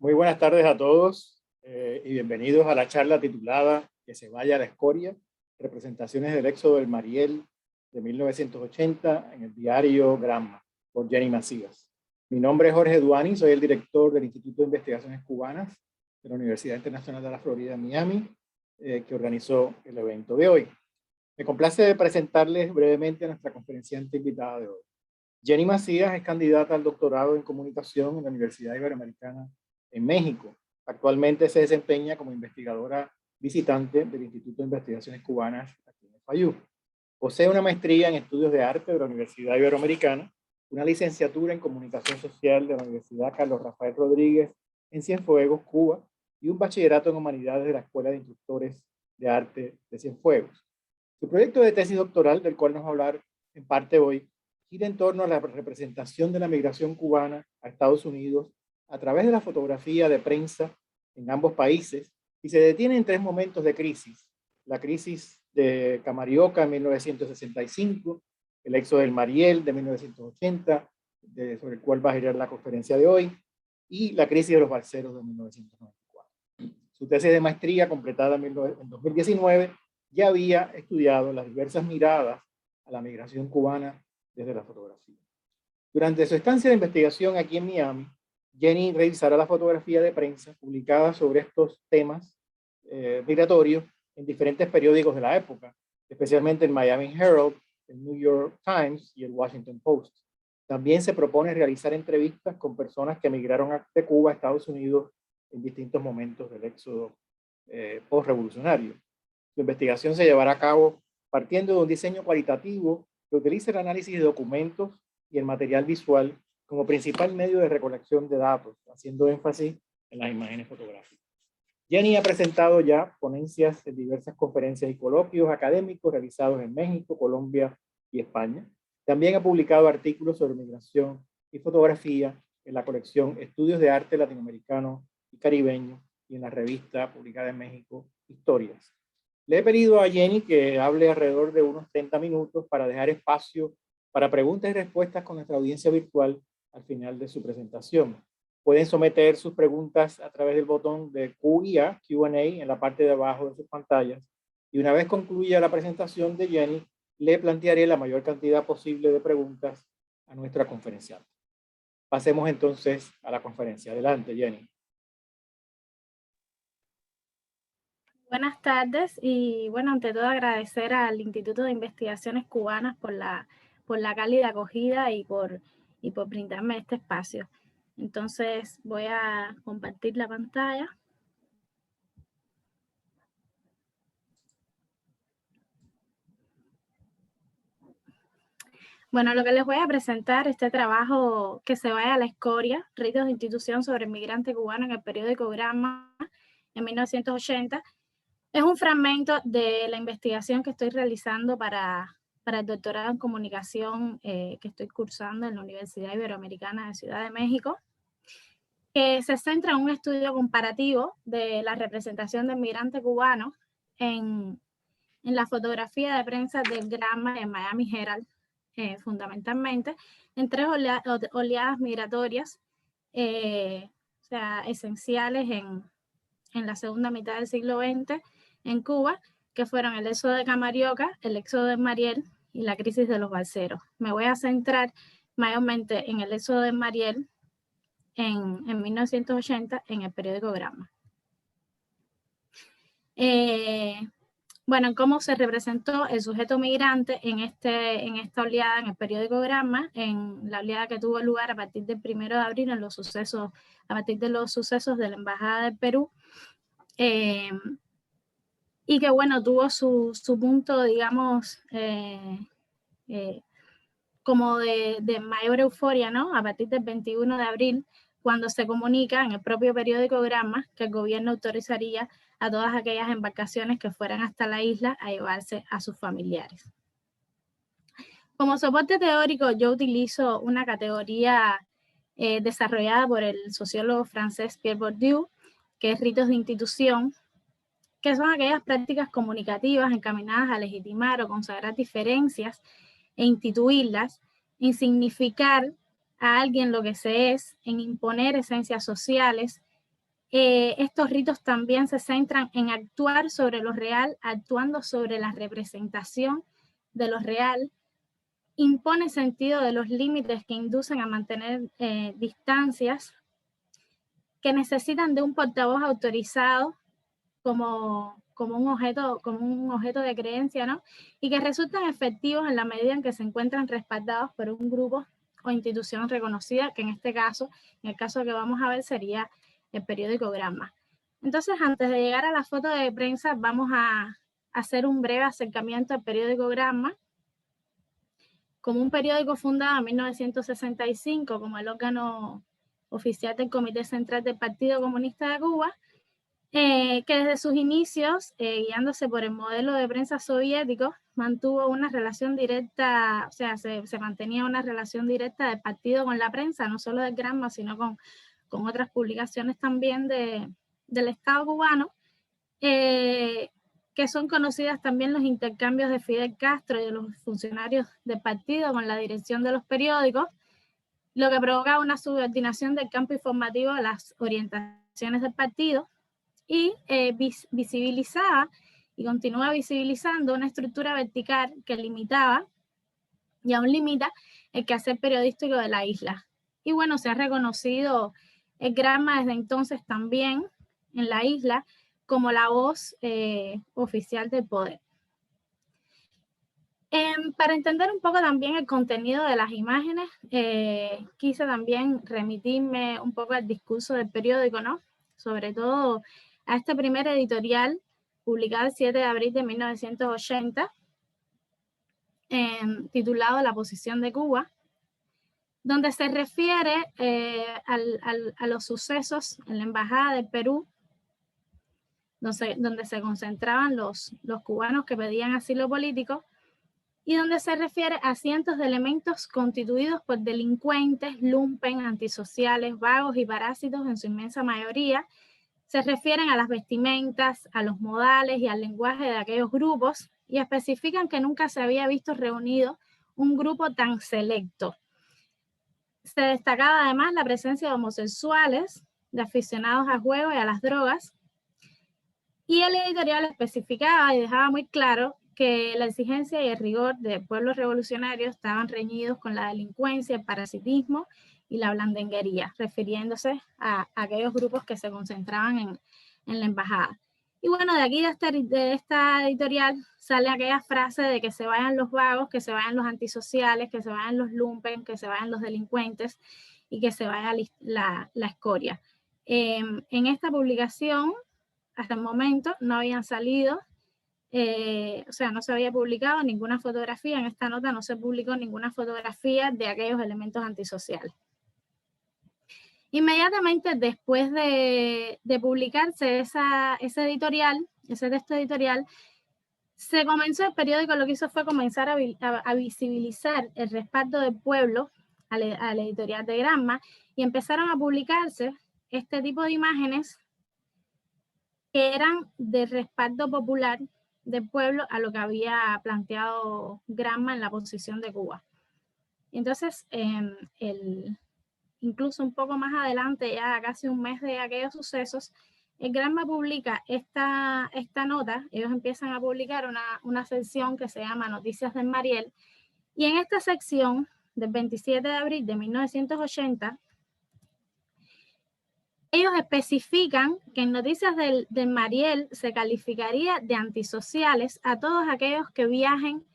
Muy buenas tardes a todos y bienvenidos a la charla titulada Que se vaya la escoria, representaciones del éxodo del Mariel de 1980 en el diario Gramma, por Jenny Macías. Mi nombre es Jorge Duani, soy el director del Instituto de Investigaciones Cubanas de la Universidad Internacional de la Florida en Miami, que organizó el evento de hoy. Me complace presentarles brevemente a nuestra conferenciante invitada de hoy. Jenny Macías es candidata al doctorado en comunicación en la Universidad Iberoamericana en México. Actualmente se desempeña como investigadora visitante del Instituto de Investigaciones Cubanas aquí en el FAYU. Posee una maestría en estudios de arte de la Universidad Iberoamericana, una licenciatura en comunicación social de la Universidad Carlos Rafael Rodríguez en Cienfuegos, Cuba, y un bachillerato en humanidades de la Escuela de Instructores de Arte de Cienfuegos. Su proyecto de tesis doctoral, del cual nos va a hablar en parte hoy, gira en torno a la representación de la migración cubana a Estados Unidos a través de la fotografía de prensa en ambos países y se detiene en tres momentos de crisis. La crisis de Camarioca en 1965, el éxodo del Mariel de 1980, sobre el cual va a girar la conferencia de hoy, y la crisis de los balseros de 1994. Su tesis de maestría, completada en 2019, ya había estudiado las diversas miradas a la migración cubana desde la fotografía. Durante su estancia de investigación aquí en Miami, Jenny revisará la fotografía de prensa publicada sobre estos temas migratorios en diferentes periódicos de la época, especialmente el Miami Herald, el New York Times y el Washington Post. También se propone realizar entrevistas con personas que emigraron de Cuba a Estados Unidos en distintos momentos del éxodo postrevolucionario. Su investigación se llevará a cabo partiendo de un diseño cualitativo que utiliza el análisis de documentos y el material visual como principal medio de recolección de datos, haciendo énfasis en las imágenes fotográficas. Jenny ha presentado ya ponencias en diversas conferencias y coloquios académicos realizados en México, Colombia y España. También ha publicado artículos sobre migración y fotografía en la colección Estudios de Arte Latinoamericano y Caribeño y en la revista publicada en México, Historias. Le he pedido a Jenny que hable alrededor de unos 30 minutos para dejar espacio para preguntas y respuestas con nuestra audiencia virtual al final de su presentación. Pueden someter sus preguntas a través del botón de Q&A en la parte de abajo de sus pantallas. Y una vez concluya la presentación de Jenny, le plantearé la mayor cantidad posible de preguntas a nuestra conferenciante. Pasemos entonces a la conferencia. Adelante, Jenny. Buenas tardes y bueno, ante todo agradecer al Instituto de Investigaciones Cubanas por la cálida acogida y por brindarme este espacio. Entonces voy a compartir la pantalla. Bueno, lo que les voy a presentar, este trabajo Que se vaya a la escoria, ritos de institución sobre el migrante cubano en el periódico Gramma en 1980, es un fragmento de la investigación que estoy realizando para el doctorado en comunicación que estoy cursando en la Universidad Iberoamericana de Ciudad de México, que se centra en un estudio comparativo de la representación del migrante cubano en la fotografía de prensa del Gramma en Miami Herald, fundamentalmente, en tres oleadas migratorias, o sea, esenciales en la segunda mitad del siglo XX en Cuba, que fueron el éxodo de Camarioca, el éxodo de Mariel y la crisis de los balseros. Me voy a centrar mayormente en el éxodo de Mariel en 1980 en el periódico Gramma. Bueno, cómo se representó el sujeto migrante en esta oleada, en el periódico Gramma, en la oleada que tuvo lugar a partir del 1 de abril, a partir de los sucesos de la Embajada del Perú, y que bueno, tuvo su punto, digamos, como de mayor euforia, ¿no? A partir del 21 de abril, cuando se comunica en el propio periódico Gramma que el gobierno autorizaría a todas aquellas embarcaciones que fueran hasta la isla a llevarse a sus familiares. Como soporte teórico, yo utilizo una categoría desarrollada por el sociólogo francés Pierre Bourdieu, que es ritos de institución, que son aquellas prácticas comunicativas encaminadas a legitimar o consagrar diferencias e instituirlas, en significar a alguien lo que se es, en imponer esencias sociales, Estos ritos también se centran en actuar sobre lo real, actuando sobre la representación de lo real, impone sentido de los límites que inducen a mantener distancias, que necesitan de un portavoz autorizado como un objeto de creencia, ¿no? Y que resultan efectivos en la medida en que se encuentran respaldados por un grupo o institución reconocida, que en este caso, en el caso que vamos a ver, sería el periódico Gramma. Entonces, antes de llegar a la foto de prensa, vamos a hacer un breve acercamiento al periódico Gramma, como un periódico fundado en 1965 como el órgano oficial del Comité Central del Partido Comunista de Cuba, que desde sus inicios, guiándose por el modelo de prensa soviético, mantuvo una relación directa, o sea, se mantenía una relación directa del partido con la prensa, no solo del Gramma, sino con otras publicaciones también del Estado cubano, que son conocidas también los intercambios de Fidel Castro y de los funcionarios del partido con la dirección de los periódicos, lo que provocaba una subordinación del campo informativo a las orientaciones del partido y visibilizaba y continúa visibilizando una estructura vertical que limitaba y aún limita el quehacer periodístico de la isla. Y bueno, se ha reconocido el Gramma desde entonces también en la isla como la voz oficial del poder. Para entender un poco también el contenido de las imágenes, quise también remitirme un poco al discurso del periódico, ¿no? Sobre todo a este primer editorial publicado el 7 de abril de 1980, titulado La posición de Cuba, donde se refiere a los sucesos en la Embajada del Perú, donde se concentraban los cubanos que pedían asilo político, y donde se refiere a cientos de elementos constituidos por delincuentes, lumpen, antisociales, vagos y parásitos en su inmensa mayoría. Se refieren a las vestimentas, a los modales y al lenguaje de aquellos grupos, y especifican que nunca se había visto reunido un grupo tan selecto. Se destacaba además la presencia de homosexuales, de aficionados al juego y a las drogas, y el editorial especificaba y dejaba muy claro que la exigencia y el rigor del pueblo revolucionario estaban reñidos con la delincuencia, el parasitismo y la blandenguería, refiriéndose a aquellos grupos que se concentraban en la embajada. Y bueno, de aquí de esta editorial sale aquella frase de que se vayan los vagos, que se vayan los antisociales, que se vayan los lumpen, que se vayan los delincuentes y que se vaya la escoria. En esta publicación, hasta el momento, no habían salido, o sea, no se había publicado ninguna fotografía, en esta nota no se publicó ninguna fotografía de aquellos elementos antisociales. Inmediatamente después de publicarse ese texto editorial, se comenzó, el periódico lo que hizo fue comenzar a visibilizar el respaldo del pueblo al editorial de Gramma, y empezaron a publicarse este tipo de imágenes que eran de respaldo popular del pueblo a lo que había planteado Gramma en la posición de Cuba. Entonces, incluso un poco más adelante, ya casi un mes de aquellos sucesos, el Gramma publica esta nota. Ellos empiezan a publicar una sección que se llama Noticias del Mariel, y en esta sección del 27 de abril de 1980, ellos especifican que en Noticias del Mariel se calificaría de antisociales a todos aquellos que viajen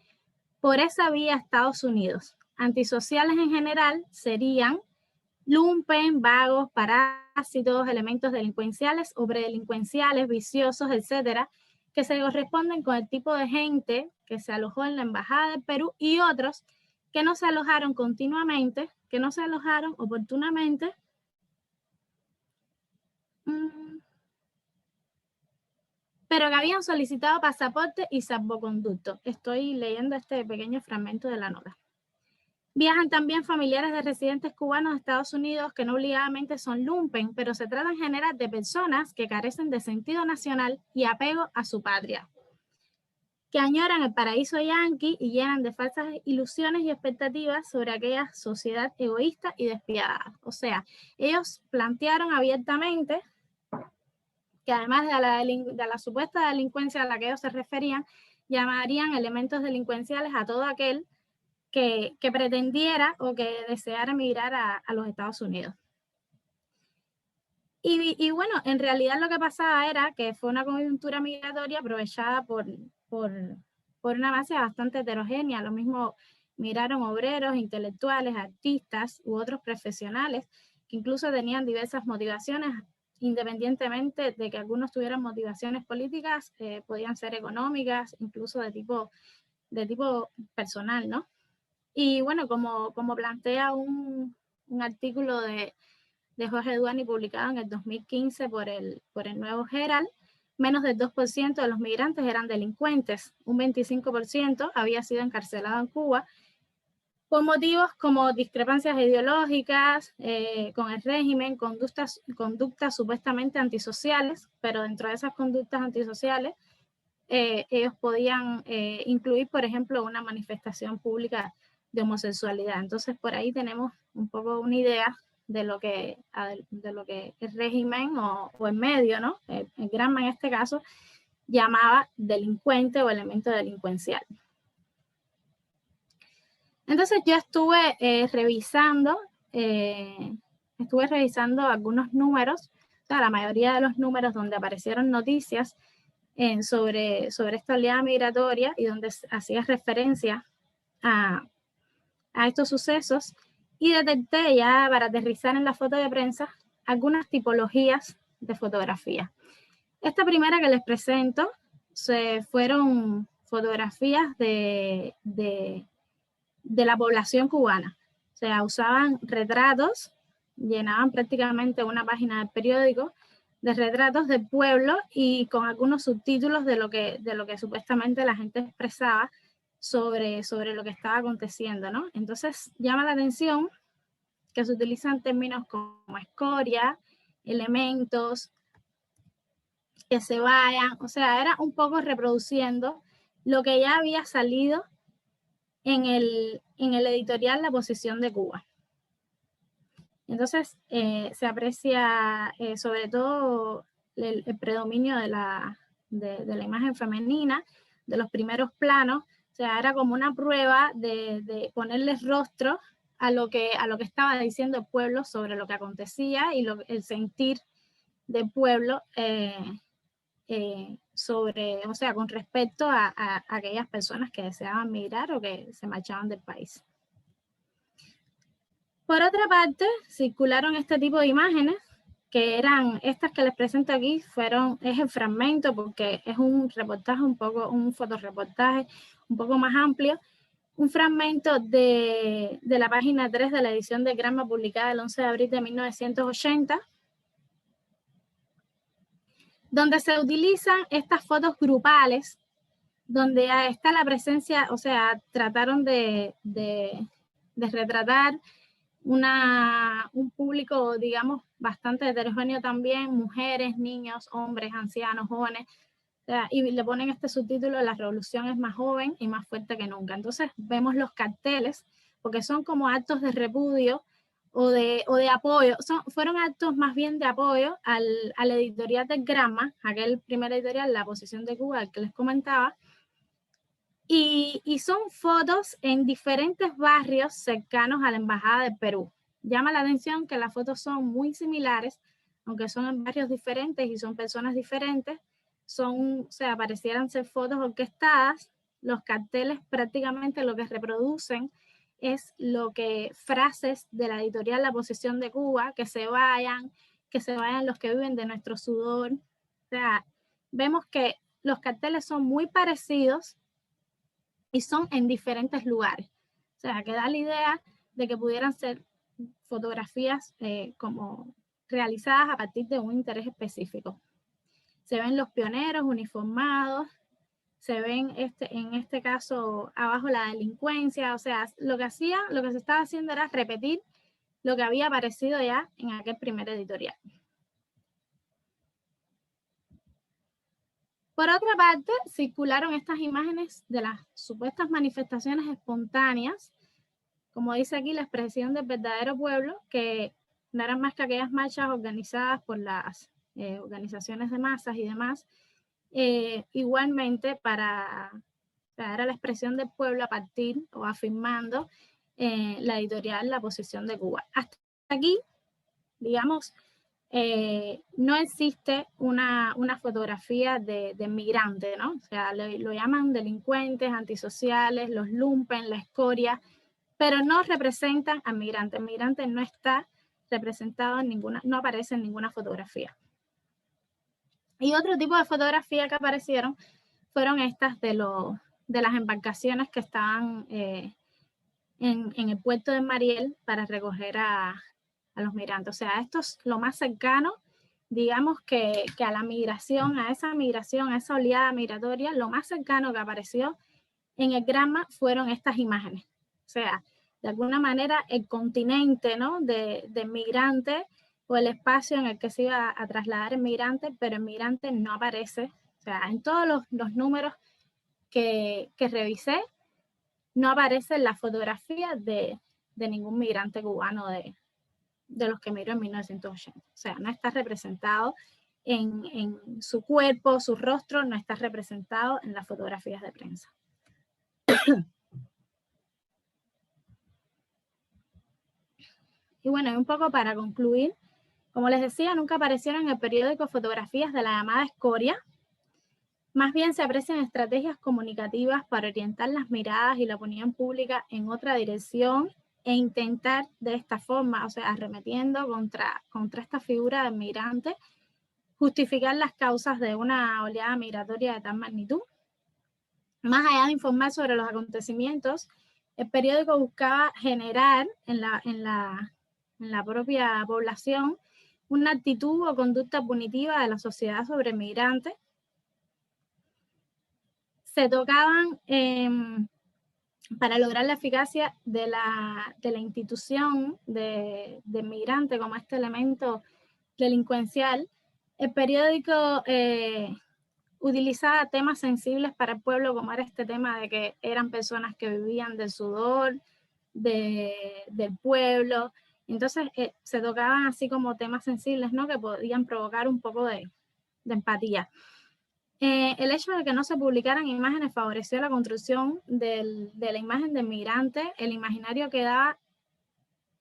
por esa vía a Estados Unidos. Antisociales en general serían lumpen, vagos, parásitos, elementos delincuenciales o predelincuenciales, viciosos, etcétera, que se corresponden con el tipo de gente que se alojó en la Embajada del Perú, y otros que no se alojaron continuamente, que no se alojaron oportunamente, pero que habían solicitado pasaporte y salvoconducto. Estoy leyendo este pequeño fragmento de la nota. Viajan también familiares de residentes cubanos de Estados Unidos que no obligadamente son lumpen, pero se trata en general de personas que carecen de sentido nacional y apego a su patria, que añoran el paraíso yanqui y llenan de falsas ilusiones y expectativas sobre aquella sociedad egoísta y despiadada. O sea, ellos plantearon abiertamente que además de la supuesta delincuencia a la que ellos se referían, llamarían elementos delincuenciales a todo aquel que pretendiera o que deseara emigrar a los Estados Unidos. Y bueno, en realidad lo que pasaba era que fue una coyuntura migratoria aprovechada por una base bastante heterogénea. Lo mismo migraron obreros, intelectuales, artistas u otros profesionales que incluso tenían diversas motivaciones, independientemente de que algunos tuvieran motivaciones políticas, podían ser económicas, incluso de tipo personal, ¿no? Y bueno, como plantea un artículo de Jorge Duani publicado en el 2015 por el Nuevo Herald, menos del 2% de los migrantes eran delincuentes, un 25% había sido encarcelado en Cuba por motivos como discrepancias ideológicas con el régimen, conductas supuestamente antisociales, pero dentro de esas conductas antisociales ellos podían incluir, por ejemplo, una manifestación pública de homosexualidad. Entonces, por ahí tenemos un poco una idea de lo que el régimen o el medio, ¿no? El Gramma en este caso, llamaba delincuente o elemento delincuencial. Entonces yo estuve revisando algunos números, o sea, la mayoría de los números donde aparecieron noticias sobre esta oleada migratoria y donde hacía referencia a estos sucesos, y detecté ya, para aterrizar en la foto de prensa, algunas tipologías de fotografía. Esta primera que les presento fueron fotografías de la población cubana. O sea, usaban retratos, llenaban prácticamente una página del periódico de retratos del pueblo y con algunos subtítulos de lo que supuestamente la gente expresaba sobre lo que estaba aconteciendo, ¿no? Entonces llama la atención que se utilizan términos como escoria, elementos, que se vayan, o sea, era un poco reproduciendo lo que ya había salido en el editorial La Posición de Cuba. Entonces se aprecia sobre todo el predominio de la imagen femenina, de los primeros planos. O sea, era como una prueba de ponerle rostro a lo que estaba diciendo el pueblo sobre lo que acontecía y el sentir del pueblo o sea, con respecto a aquellas personas que deseaban migrar o que se marchaban del país. Por otra parte, circularon este tipo de imágenes, que eran estas que les presento aquí, es el fragmento porque es un reportaje, un fotoreportaje un poco más amplio, un fragmento de la página 3 de la edición de Gramma publicada el 11 de abril de 1980, donde se utilizan estas fotos grupales, donde está la presencia, o sea, trataron de retratar un público, digamos, bastante heterogéneo también, mujeres, niños, hombres, ancianos, jóvenes, o sea, y le ponen este subtítulo: la revolución es más joven y más fuerte que nunca. Entonces vemos los carteles, porque son como actos de repudio o de apoyo, fueron actos más bien de apoyo al editorial del Gramma, aquel primer editorial, La Posición de Cuba, el que les comentaba, y son fotos en diferentes barrios cercanos a la Embajada del Perú. Llama la atención que las fotos son muy similares, aunque son en barrios diferentes y son personas diferentes, o sea, parecieran ser fotos orquestadas. Los carteles prácticamente lo que reproducen es frases de la editorial La Posición de Cuba: que se vayan los que viven de nuestro sudor. O sea, vemos que los carteles son muy parecidos y son en diferentes lugares. O sea, que da la idea de que pudieran ser fotografías como realizadas a partir de un interés específico. Se ven los pioneros uniformados, se ven en este caso abajo la delincuencia. O sea, lo que se estaba haciendo era repetir lo que había aparecido ya en aquel primer editorial. Por otra parte, circularon estas imágenes de las supuestas manifestaciones espontáneas, como dice aquí, la expresión del verdadero pueblo, que no eran más que aquellas marchas organizadas por las organizaciones de masas y demás, igualmente para dar a la expresión del pueblo a partir o afirmando la editorial La Posición de Cuba. Hasta aquí, digamos, no existe una fotografía de migrantes, ¿no? O sea, lo llaman delincuentes, antisociales, los lumpen, la escoria, pero no representan a migrantes. El migrante no está representado en ninguna, no aparece en ninguna fotografía. Y otro tipo de fotografía que aparecieron fueron estas de las embarcaciones que estaban en el puerto de Mariel para recoger a los migrantes. O sea, esto es lo más cercano, digamos, que a la migración, a esa oleada migratoria, lo más cercano que apareció en el Granma fueron estas imágenes. O sea, de alguna manera el continente, ¿no?, de migrantes o el espacio en el que se iba a trasladar el migrante, pero el migrante no aparece. O sea, en todos los números que revisé, no aparece la fotografía de ningún migrante cubano de los que miró en 1980. O sea, no está representado en su cuerpo, su rostro, no está representado en las fotografías de prensa. Y bueno, y un poco para concluir, como les decía, nunca aparecieron en el periódico fotografías de la llamada escoria. Más bien se aprecian estrategias comunicativas para orientar las miradas y la opinión pública en otra dirección e intentar de esta forma, o sea, arremetiendo contra esta figura del migrante, justificar las causas de una oleada migratoria de tal magnitud. Más allá de informar sobre los acontecimientos, el periódico buscaba generar en la propia población una actitud o conducta punitiva de la sociedad sobre el migrante. Se tocaban, para lograr la eficacia de la institución de migrante como este elemento delincuencial, el periódico utilizaba temas sensibles para el pueblo, como era este tema de que eran personas que vivían del sudor del pueblo. Entonces se tocaban así como temas sensibles, ¿no?, que podían provocar un poco de empatía. El hecho de que no se publicaran imágenes favoreció la construcción de la imagen del migrante. El imaginario quedaba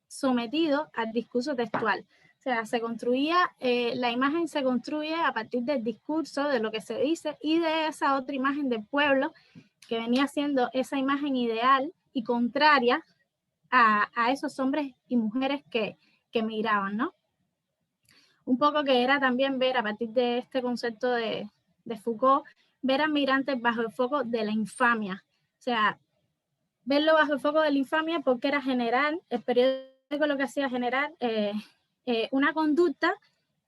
sometido al discurso textual. O sea, se construía, la imagen se construye a partir del discurso, de lo que se dice, y de esa otra imagen del pueblo, que venía siendo esa imagen ideal y contraria a esos hombres y mujeres que migraban, ¿no? Un poco que era también ver, a partir de este concepto de Foucault, ver a migrantes bajo el foco de la infamia. O sea, verlo bajo el foco de la infamia porque era generar, el periódico lo que hacía generar una conducta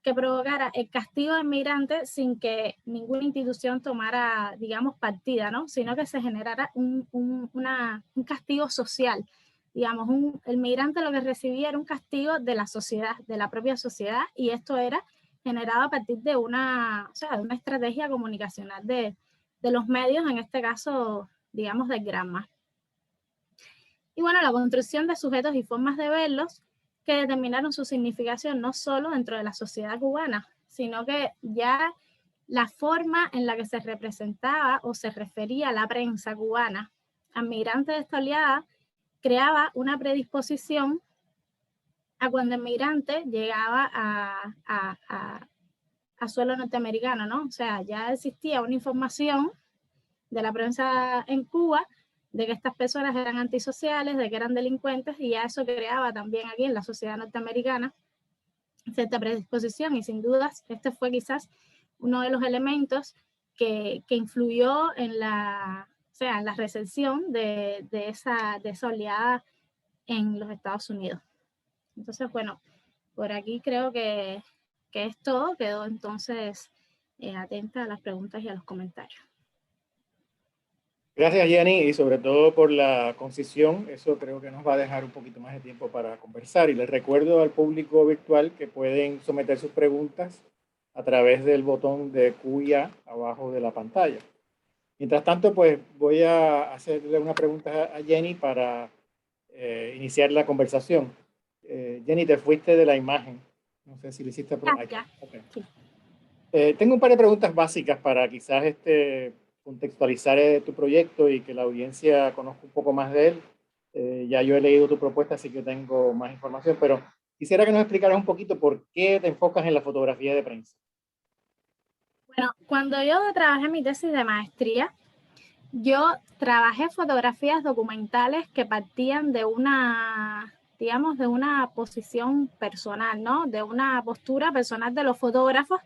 que provocara el castigo del migrante sin que ninguna institución tomara, digamos, partida, ¿no?, sino que se generara un castigo social. Digamos, el migrante lo que recibía era un castigo de la sociedad, de la propia sociedad, y esto era generado a partir de una estrategia comunicacional de los medios, en este caso, digamos, del Granma. Y bueno, la construcción de sujetos y formas de verlos que determinaron su significación no solo dentro de la sociedad cubana, sino que ya la forma en la que se representaba o se refería la prensa cubana al migrante de esta oleada creaba una predisposición a cuando el migrante llegaba a suelo norteamericano, ¿no? O sea, ya existía una información de la prensa en Cuba de que estas personas eran antisociales, de que eran delincuentes, y ya eso creaba también aquí en la sociedad norteamericana cierta predisposición, y sin dudas este fue quizás uno de los elementos que influyó en la recepción de esa oleada en los Estados Unidos. Entonces, bueno, por aquí creo que es todo. Quedo entonces atenta a las preguntas y a los comentarios. Gracias, Jenny, y sobre todo por la concisión. Eso creo que nos va a dejar un poquito más de tiempo para conversar. Y les recuerdo al público virtual que pueden someter sus preguntas a través del botón de Q&A abajo de la pantalla. Mientras tanto, pues voy a hacerle una pregunta a Jenny para iniciar la conversación. Jenny, te fuiste de la imagen. No sé si lo hiciste. Ya. Okay. Sí. Tengo un par de preguntas básicas para quizás contextualizar tu proyecto y que la audiencia conozca un poco más de él. Ya yo he leído tu propuesta, así que tengo más información, pero quisiera que nos explicaras un poquito por qué te enfocas en la fotografía de prensa. Bueno, cuando yo trabajé mi tesis de maestría, yo trabajé fotografías documentales que partían de una, digamos, de una posición personal, ¿no? De una postura personal de los fotógrafos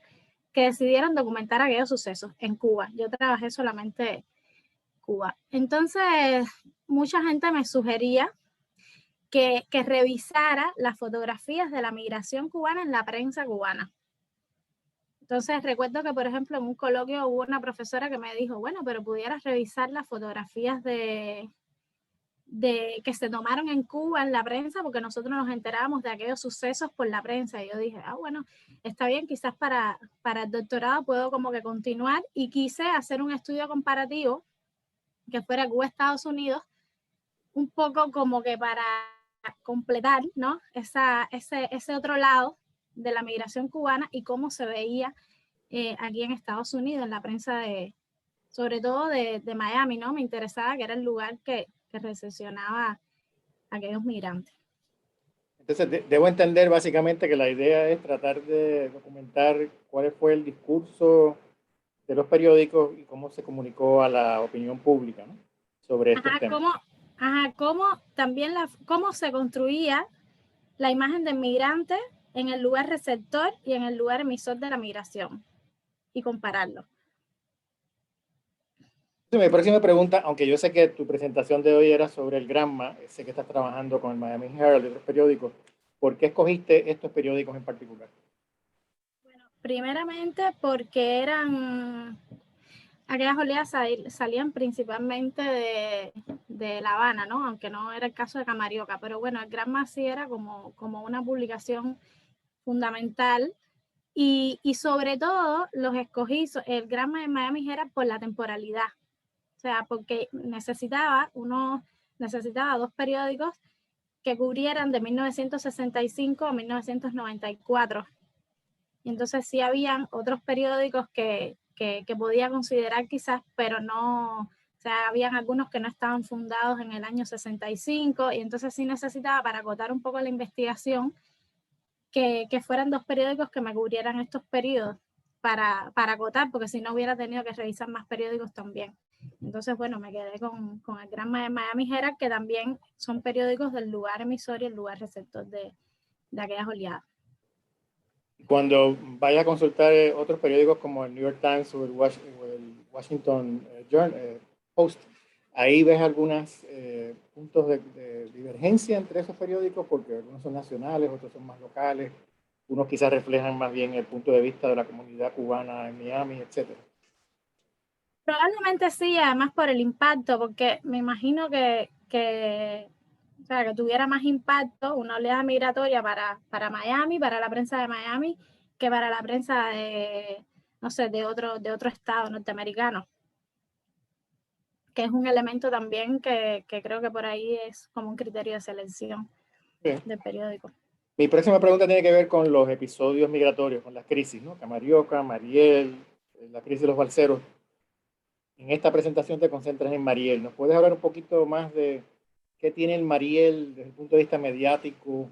que decidieron documentar aquellos sucesos en Cuba. Yo trabajé solamente Cuba. Entonces, mucha gente me sugería que revisara las fotografías de la migración cubana en la prensa cubana. Entonces recuerdo que, por ejemplo, en un coloquio hubo una profesora que me dijo, bueno, pero pudieras revisar las fotografías de que se tomaron en Cuba en la prensa, porque nosotros nos enterábamos de aquellos sucesos por la prensa. Y yo dije, bueno, está bien, quizás para el doctorado puedo como que continuar, y quise hacer un estudio comparativo que fuera Cuba-Estados Unidos, un poco como que para completar, ¿no? Ese otro lado de la migración cubana y cómo se veía aquí en Estados Unidos, en la prensa sobre todo de Miami, ¿no? Me interesaba, que era el lugar que recepcionaba a aquellos migrantes. Entonces, debo entender básicamente que la idea es tratar de documentar cuál fue el discurso de los periódicos y cómo se comunicó a la opinión pública, ¿no? Sobre estos temas. Cómo también cómo se construía la imagen del migrante en el lugar receptor y en el lugar emisor de la migración, y compararlo. Mi próxima pregunta, aunque yo sé que tu presentación de hoy era sobre el Granma, sé que estás trabajando con el Miami Herald y otros periódicos, ¿por qué escogiste estos periódicos en particular? Bueno, primeramente porque aquellas oleadas salían principalmente de La Habana, ¿no? Aunque no era el caso de Camarioca, pero bueno, el Granma sí era como una publicación fundamental. Y sobre todo los escogí, el Granma de Miami era por la temporalidad, o sea, porque necesitaba dos periódicos que cubrieran de 1965 a 1994. Y entonces sí habían otros periódicos que podía considerar quizás, pero no, o sea, habían algunos que no estaban fundados en el año 65, y entonces sí necesitaba, para acotar un poco la investigación, que fueran dos periódicos que me cubrieran estos periodos para acotar, porque si no hubiera tenido que revisar más periódicos también. Entonces, bueno, me quedé con el Granma de Miami Herald, que también son periódicos del lugar emisor y el lugar receptor de aquellas oleadas. Cuando vaya a consultar otros periódicos como el New York Times o el Washington Post, ahí ves algunos puntos de divergencia entre esos periódicos, porque algunos son nacionales, otros son más locales, unos quizás reflejan más bien el punto de vista de la comunidad cubana en Miami, etcétera. Probablemente sí, además por el impacto, porque me imagino que o sea, que tuviera más impacto una oleada migratoria para Miami, para la prensa de Miami, que para la prensa de, no sé, de otro estado norteamericano, que es un elemento también que creo que por ahí es como un criterio de selección del periódico. Mi próxima pregunta tiene que ver con los episodios migratorios, con las crisis, ¿no? Camarioca, Mariel, la crisis de los balseros. En esta presentación te concentras en Mariel. ¿Nos puedes hablar un poquito más de qué tiene el Mariel desde el punto de vista mediático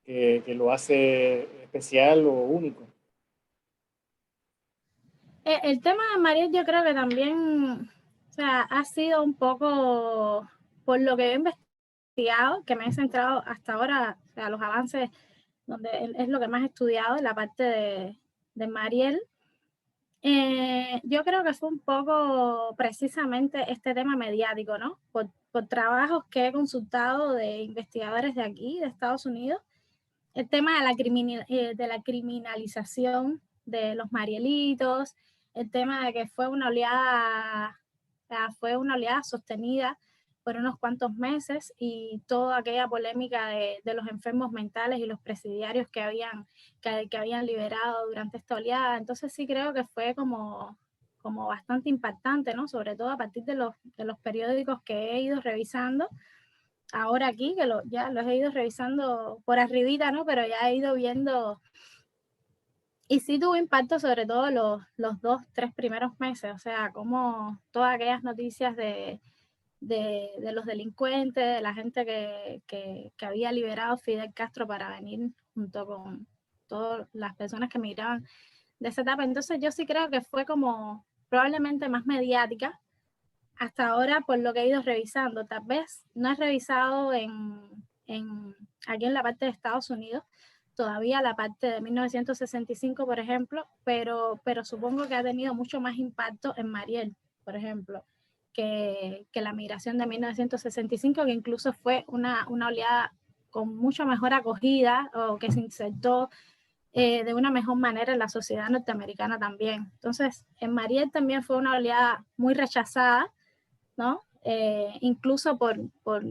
que lo hace especial o único? El tema de Mariel, yo creo que también, o sea, ha sido un poco, por lo que he investigado, que me he centrado hasta ahora, o sea, los avances, donde es lo que más he estudiado, en la parte de Mariel. Yo creo que fue un poco precisamente este tema mediático, ¿no? Por trabajos que he consultado de investigadores de aquí, de Estados Unidos, el tema de la criminalización de los marielitos, el tema de que fue una oleada, o sea, fue una oleada sostenida por unos cuantos meses, y toda aquella polémica de los enfermos mentales y los presidiarios que habían liberado durante esta oleada. Entonces sí creo que fue como bastante impactante, ¿no? Sobre todo a partir de los periódicos que he ido revisando ahora aquí, que ya los he ido revisando por arribita, ¿no? Pero ya he ido viendo Y sí tuvo impacto sobre todo los 2-3 primeros meses, o sea, como todas aquellas noticias de los delincuentes, de la gente que había liberado Fidel Castro para venir junto con todas las personas que migraban de esa etapa. Entonces yo sí creo que fue como probablemente más mediática hasta ahora por lo que he ido revisando. Tal vez no he revisado aquí en la parte de Estados Unidos, todavía la parte de 1965, por ejemplo, pero supongo que ha tenido mucho más impacto en Mariel, por ejemplo, que la migración de 1965, que incluso fue una oleada con mucho mejor acogida o que se insertó de una mejor manera en la sociedad norteamericana también. Entonces, en Mariel también fue una oleada muy rechazada, ¿no? Incluso por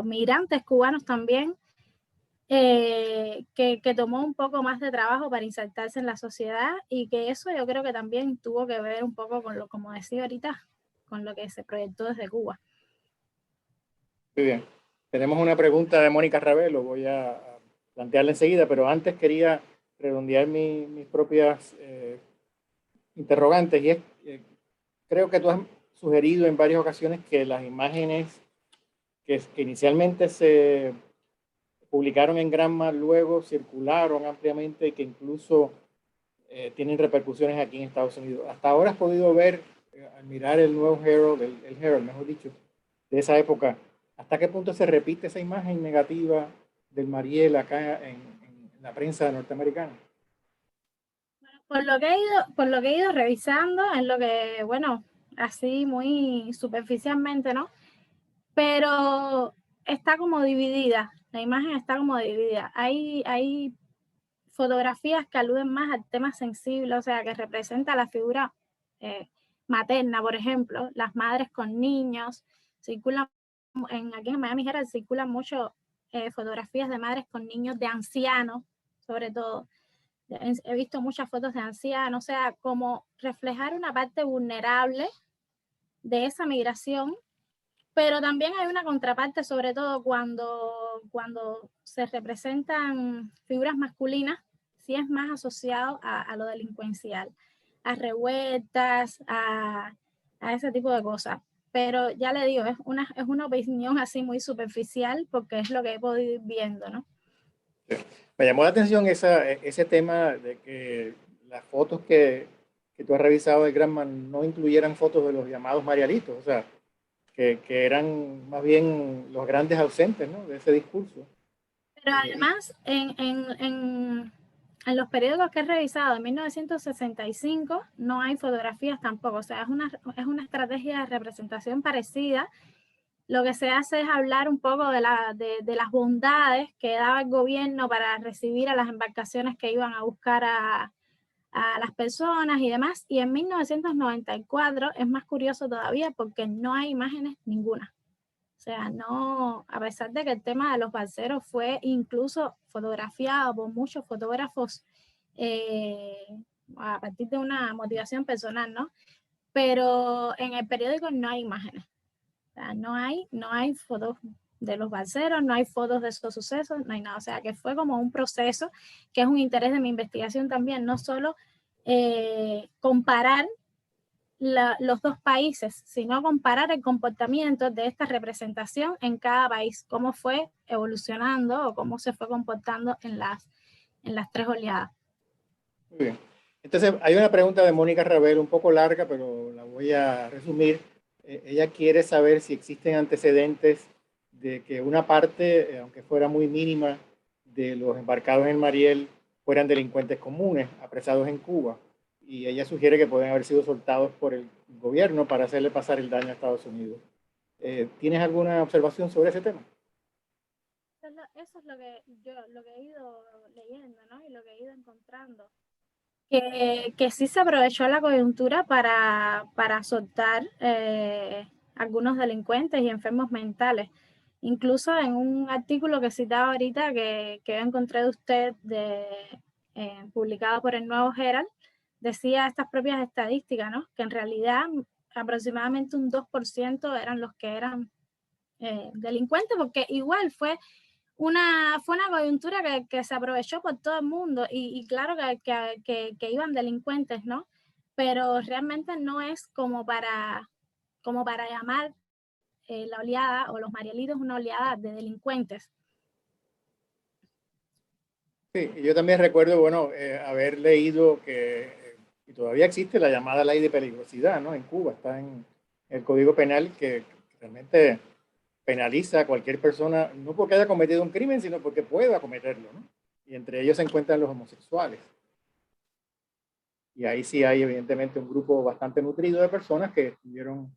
migrantes cubanos también, que tomó un poco más de trabajo para insertarse en la sociedad, y que eso yo creo que también tuvo que ver un poco con lo, como decía ahorita, con lo que se proyectó desde Cuba. Muy bien. Tenemos una pregunta de Mónica Ravelo, voy a plantearla enseguida, pero antes quería redondear mis propias interrogantes, y es, creo que tú has sugerido en varias ocasiones que las imágenes que inicialmente se publicaron en Granma luego circularon ampliamente y que incluso tienen repercusiones aquí en Estados Unidos. Hasta ahora has podido ver, al mirar el nuevo Herald, el Herald, mejor dicho, de esa época, ¿hasta qué punto se repite esa imagen negativa del Mariel acá en la prensa norteamericana? Por lo que he ido revisando, en lo que, bueno, así muy superficialmente, ¿no? Pero está como dividida, la imagen está como dividida. Hay fotografías que aluden más al tema sensible, o sea, que representa la figura materna, por ejemplo, las madres con niños. Circulan, aquí en Miami Herald circulan mucho fotografías de madres con niños, de ancianos, sobre todo. He visto muchas fotos de ancianos, o sea, como reflejar una parte vulnerable de esa migración, pero también hay una contraparte, sobre todo cuando se representan figuras masculinas, sí es más asociado a lo delincuencial, a revueltas, a ese tipo de cosas. Pero ya le digo, es una opinión así muy superficial, porque es lo que he podido ir viendo, ¿no? Me llamó la atención ese tema de que las fotos que tú has revisado de Granma no incluyeran fotos de los llamados marialitos, o sea, que eran más bien los grandes ausentes, ¿no?, de ese discurso. Pero además, en los periódicos que he revisado de 1965 no hay fotografías tampoco, o sea, es una estrategia de representación parecida. Lo que se hace es hablar un poco de las bondades que daba el gobierno para recibir a las embarcaciones que iban a buscar a las personas y demás. Y en 1994 es más curioso todavía porque no hay imágenes ninguna. O sea, no, a pesar de que el tema de los balseros fue incluso fotografiado por muchos fotógrafos a partir de una motivación personal, ¿no? Pero en el periódico no hay imágenes. O sea, no hay fotos de los balseros, no hay fotos de esos sucesos, no hay nada. O sea, que fue como un proceso que es un interés de mi investigación también, no solo comparar los dos países, sino comparar el comportamiento de esta representación en cada país, cómo fue evolucionando o cómo se fue comportando en las tres oleadas. Muy bien. Entonces, hay una pregunta de Mónica Ravel, un poco larga, pero la voy a resumir. Ella quiere saber si existen antecedentes de que una parte, aunque fuera muy mínima, de los embarcados en Mariel fueran delincuentes comunes, apresados en Cuba. Y ella sugiere que pueden haber sido soltados por el gobierno para hacerle pasar el daño a Estados Unidos. ¿Tienes alguna observación sobre ese tema? Eso es lo que he ido leyendo, ¿no? Y lo que he ido encontrando. Que sí se aprovechó la coyuntura para soltar algunos delincuentes y enfermos mentales. Incluso en un artículo que citaba ahorita, que encontré de usted, publicado por el Nuevo Herald, decía estas propias estadísticas, ¿no? Que en realidad aproximadamente un 2% eran los que eran delincuentes, porque igual fue fue una coyuntura que se aprovechó por todo el mundo y claro que iban delincuentes, ¿no? Pero realmente no es como para llamar la oleada o los Marielitos una oleada de delincuentes. Sí, yo también recuerdo, bueno, haber leído que y todavía existe la llamada ley de peligrosidad, ¿no? En Cuba está en el Código Penal que realmente penaliza a cualquier persona, no porque haya cometido un crimen, sino porque pueda cometerlo, ¿no? Y entre ellos se encuentran los homosexuales. Y ahí sí hay evidentemente un grupo bastante nutrido de personas que estuvieron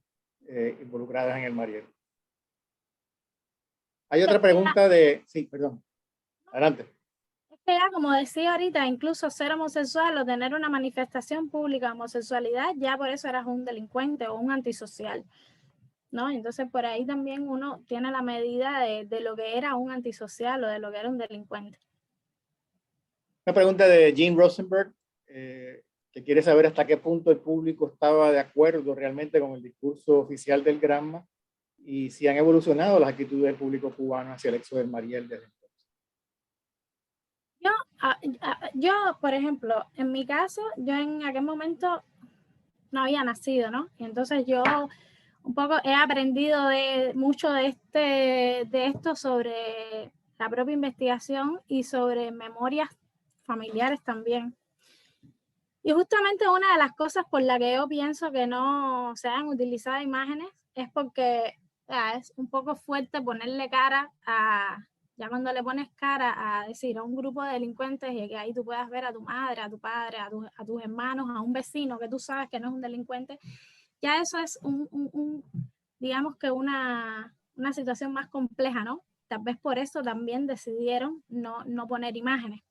involucradas en el Mariel. Hay otra pregunta de... Sí, perdón. Adelante. Es que ya, como decía ahorita, incluso ser homosexual o tener una manifestación pública de homosexualidad, ya por eso eras un delincuente o un antisocial, ¿no? Entonces por ahí también uno tiene la medida de lo que era un antisocial o de lo que era un delincuente. Una pregunta de Jim Rosenberg, que quiere saber hasta qué punto el público estaba de acuerdo realmente con el discurso oficial del Granma y si han evolucionado las actitudes del público cubano hacia el éxodo del Mariel desde entonces. Yo, por ejemplo, en mi caso, yo en aquel momento no había nacido, ¿no? Y entonces yo un poco he aprendido mucho de esto sobre la propia investigación y sobre memorias familiares también. Y justamente una de las cosas por la que yo pienso que no se han utilizado imágenes es porque es un poco fuerte ponerle cara ya cuando le pones cara a decir a un grupo de delincuentes y que ahí tú puedas ver a tu madre, a tu padre, a tus hermanos, a un vecino que tú sabes que no es un delincuente, ya eso es digamos que una situación más compleja, ¿no? Tal vez por eso también decidieron no poner imágenes.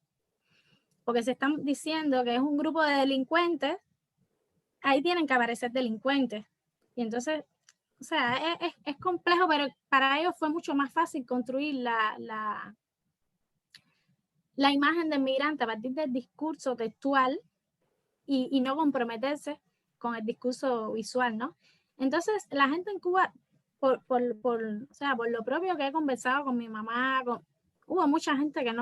Porque se están diciendo que es un grupo de delincuentes, ahí tienen que aparecer delincuentes. Y entonces, o sea, es complejo, pero para ellos fue mucho más fácil construir la imagen del migrante a partir del discurso textual y no comprometerse con el discurso visual, ¿no? Entonces, la gente en Cuba, o sea, por lo propio que he conversado con mi mamá, hubo mucha gente que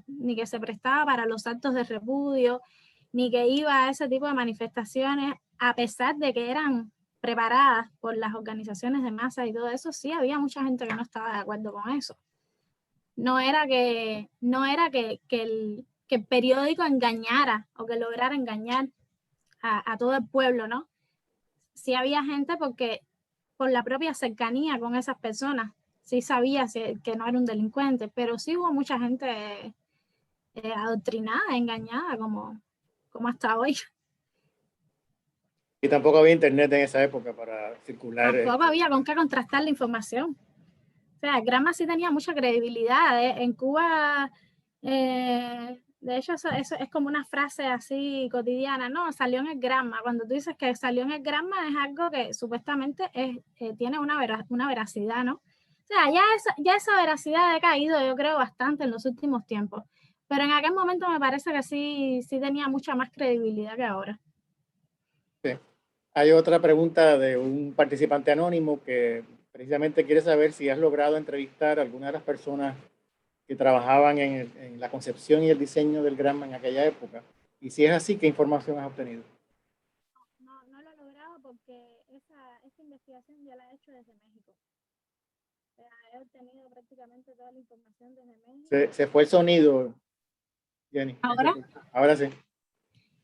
ni que se prestaba para los actos de repudio, ni que iba a ese tipo de manifestaciones, a pesar de que eran preparadas por las organizaciones de masa y todo eso, sí había mucha gente que no estaba de acuerdo con eso. No era que el periódico engañara o que lograra engañar a todo el pueblo, ¿no? Sí había gente porque por la propia cercanía con esas personas, sí sabía que no era un delincuente, pero sí hubo mucha gente adoctrinada, engañada, como hasta hoy. Y tampoco había internet en esa época para circular. Tampoco había con qué contrastar la información. O sea, Gramma sí tenía mucha credibilidad. En Cuba, de hecho, eso es como una frase así cotidiana, ¿no? Salió en el Gramma. Cuando tú dices que salió en el Gramma es algo que supuestamente tiene una veracidad, ¿no? O sea, ya esa veracidad ha caído, yo creo, bastante en los últimos tiempos. Pero en aquel momento me parece que sí tenía mucha más credibilidad que ahora. Sí. Hay otra pregunta de un participante anónimo que precisamente quiere saber si has logrado entrevistar a alguna de las personas que trabajaban en la concepción y el diseño del Granma en aquella época. Y si es así, ¿qué información has obtenido? No lo he logrado porque esta investigación ya la he hecho desde México. O sea, he obtenido prácticamente toda la información desde México. Se fue el sonido, Jenny. ¿Ahora? Ahora sí.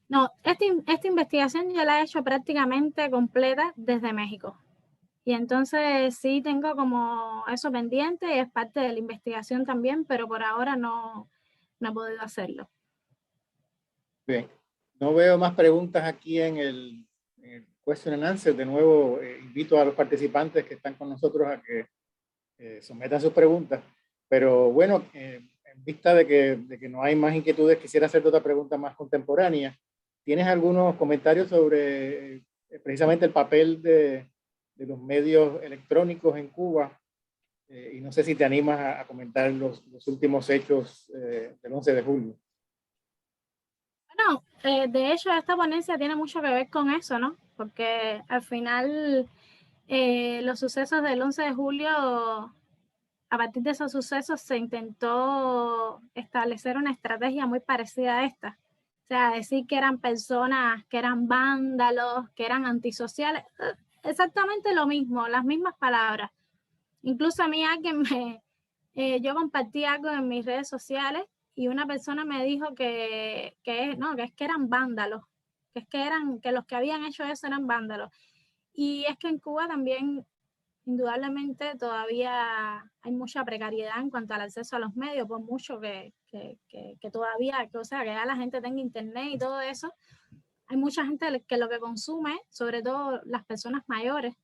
No, esta investigación yo la he hecho prácticamente completa desde México. Y entonces sí tengo como eso pendiente y es parte de la investigación también, pero por ahora no he podido hacerlo. Bien. No veo más preguntas aquí en el question and answer. De nuevo, invito a los participantes que están con nosotros a que sometan sus preguntas. Pero bueno, en vista de que no hay más inquietudes, quisiera hacerte otra pregunta más contemporánea. ¿Tienes algunos comentarios sobre precisamente el papel de los medios electrónicos en Cuba? Y no sé si te animas a comentar los últimos hechos del 11 de julio. Bueno, de hecho esta ponencia tiene mucho que ver con eso, ¿no? Porque al final los sucesos del 11 de julio a partir de esos sucesos se intentó establecer una estrategia muy parecida a esta. O sea, decir que eran personas, que eran vándalos, que eran antisociales, exactamente lo mismo, las mismas palabras. Incluso a mí yo compartí algo en mis redes sociales y una persona me dijo que es que eran vándalos, que los que habían hecho eso eran vándalos. Y es que en Cuba también, indudablemente, todavía hay mucha precariedad en cuanto al acceso a los medios, por mucho que todavía, o sea, que ya la gente tenga internet y todo eso. Hay mucha gente que lo que consume, sobre todo las personas mayores,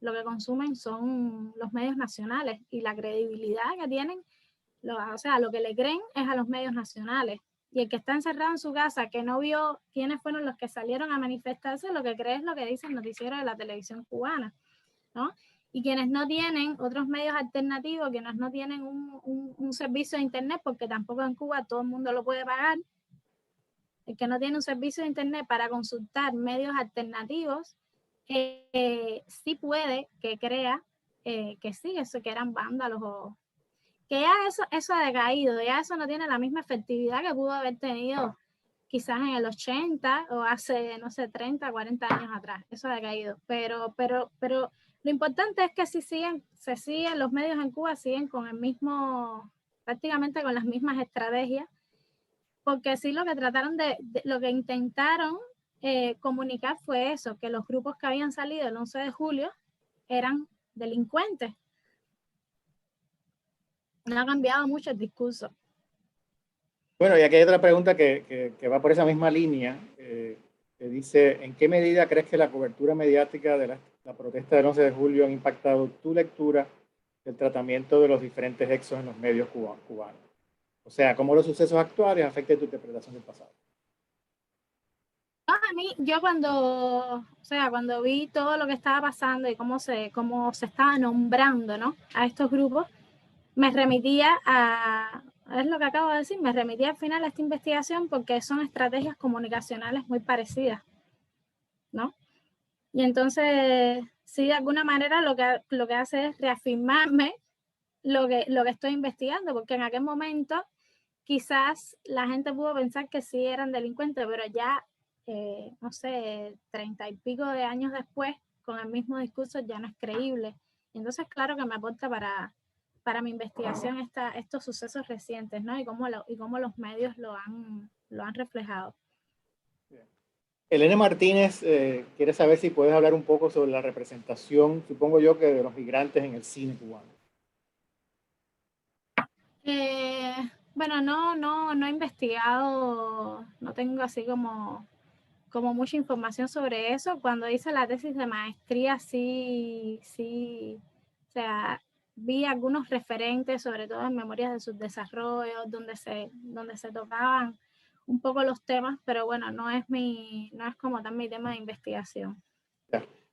lo que consumen son los medios nacionales y la credibilidad que tienen, o sea, lo que le creen es a los medios nacionales. Y el que está encerrado en su casa, que no vio quiénes fueron los que salieron a manifestarse, lo que cree es lo que dice el noticiero de la televisión cubana, ¿no? Y quienes no tienen otros medios alternativos, quienes no tienen un servicio de internet, porque tampoco en Cuba todo el mundo lo puede pagar, el que no tiene un servicio de internet para consultar medios alternativos, sí puede que crea que sí, eso que eran vándalos o que ya eso ha decaído, ya eso no tiene la misma efectividad que pudo haber tenido quizás en el 80 o hace, no sé, 30, 40 años atrás. Eso ha decaído. Pero lo importante es que se siguen, los medios en Cuba siguen con el mismo, prácticamente con las mismas estrategias, porque sí lo que trataron lo que intentaron comunicar fue eso, que los grupos que habían salido el 11 de julio eran delincuentes. No ha cambiado mucho el discurso. Bueno, y aquí hay otra pregunta que va por esa misma línea, que dice, ¿en qué medida crees que la cobertura mediática de la protesta del 11 de julio han impactado tu lectura del tratamiento de los diferentes exos en los medios cubanos? O sea, ¿cómo los sucesos actuales afectan tu interpretación del pasado? No, a mí, yo cuando vi todo lo que estaba pasando y cómo se estaba nombrando, ¿no?, a estos grupos, me remitía es lo que acabo de decir, me remitía al final a esta investigación porque son estrategias comunicacionales muy parecidas, ¿no? Y entonces, sí, de alguna manera lo que hace es reafirmarme lo que estoy investigando, porque en aquel momento quizás la gente pudo pensar que sí eran delincuentes, pero ya, no sé, 30 y pico de años después, con el mismo discurso ya no es creíble. Y entonces, claro que me aporta para mi investigación estos sucesos recientes, ¿no? Y cómo los medios lo han reflejado. Elena Martínez quiere saber si puedes hablar un poco sobre la representación, supongo yo, que de los migrantes en el cine cubano. Bueno, no he investigado, no tengo así como mucha información sobre eso. Cuando hice la tesis de maestría, sí, o sea, vi algunos referentes, sobre todo en Memorias de Subdesarrollo, donde se tocaban un poco los temas, pero bueno, no es como tal mi tema de investigación.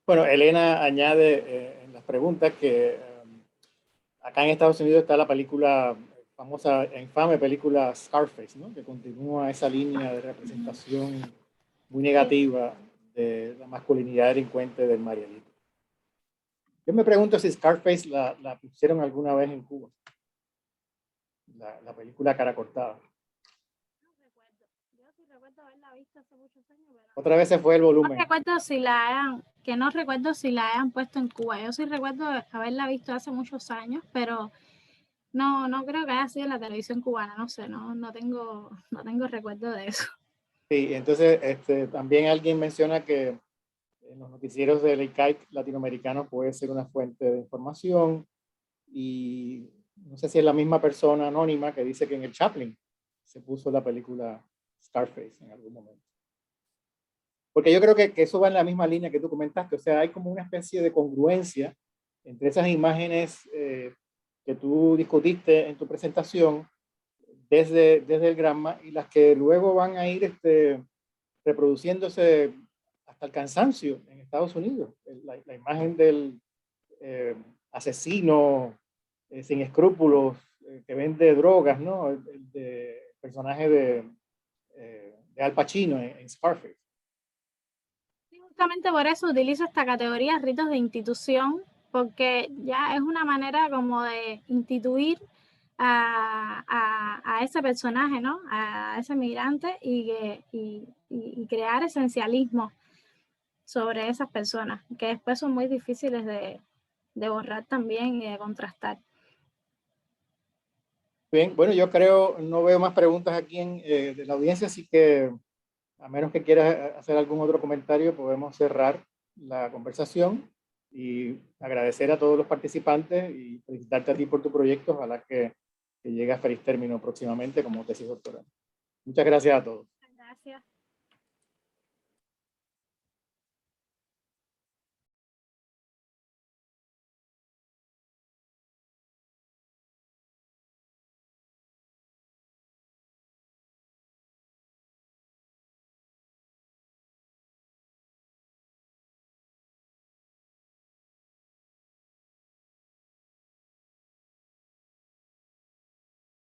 Bueno, Elena añade en las preguntas que acá en Estados Unidos está la película, famosa e infame película Scarface, ¿no?, que continúa esa línea de representación muy negativa de la masculinidad delincuente del Marielito. Yo me pregunto si Scarface la pusieron alguna vez en Cuba, la película Cara Cortada. No recuerdo. Yo sí recuerdo haberla visto hace muchos años, pero otra vez se fue el volumen. No recuerdo si la hayan puesto en Cuba. Yo sí recuerdo haberla visto hace muchos años, pero no creo que haya sido en la televisión cubana. No sé, no tengo recuerdo de eso. Sí, entonces también alguien menciona que en los noticieros del ICAIC latinoamericanos puede ser una fuente de información, y no sé si es la misma persona anónima que dice que en el Chaplin se puso la película Scarface en algún momento. Porque yo creo que eso va en la misma línea que tú comentaste, o sea, hay como una especie de congruencia entre esas imágenes que tú discutiste en tu presentación desde el Granma y las que luego van a ir reproduciéndose hasta el cansancio en Estados Unidos. La imagen del asesino sin escrúpulos que vende drogas, ¿no? El personaje de Al Pacino en Scarface. Sí, justamente por eso utilizo esta categoría ritos de institución, porque ya es una manera como de instituir a ese personaje, ¿no? A ese migrante y crear esencialismo sobre esas personas, que después son muy difíciles de borrar también y de contrastar. Bien, bueno, yo creo, no veo más preguntas aquí de la audiencia, así que a menos que quieras hacer algún otro comentario, podemos cerrar la conversación y agradecer a todos los participantes y felicitarte a ti por tu proyecto. Ojalá que llegue a feliz término próximamente como tesis doctoral. Muchas gracias a todos. Gracias.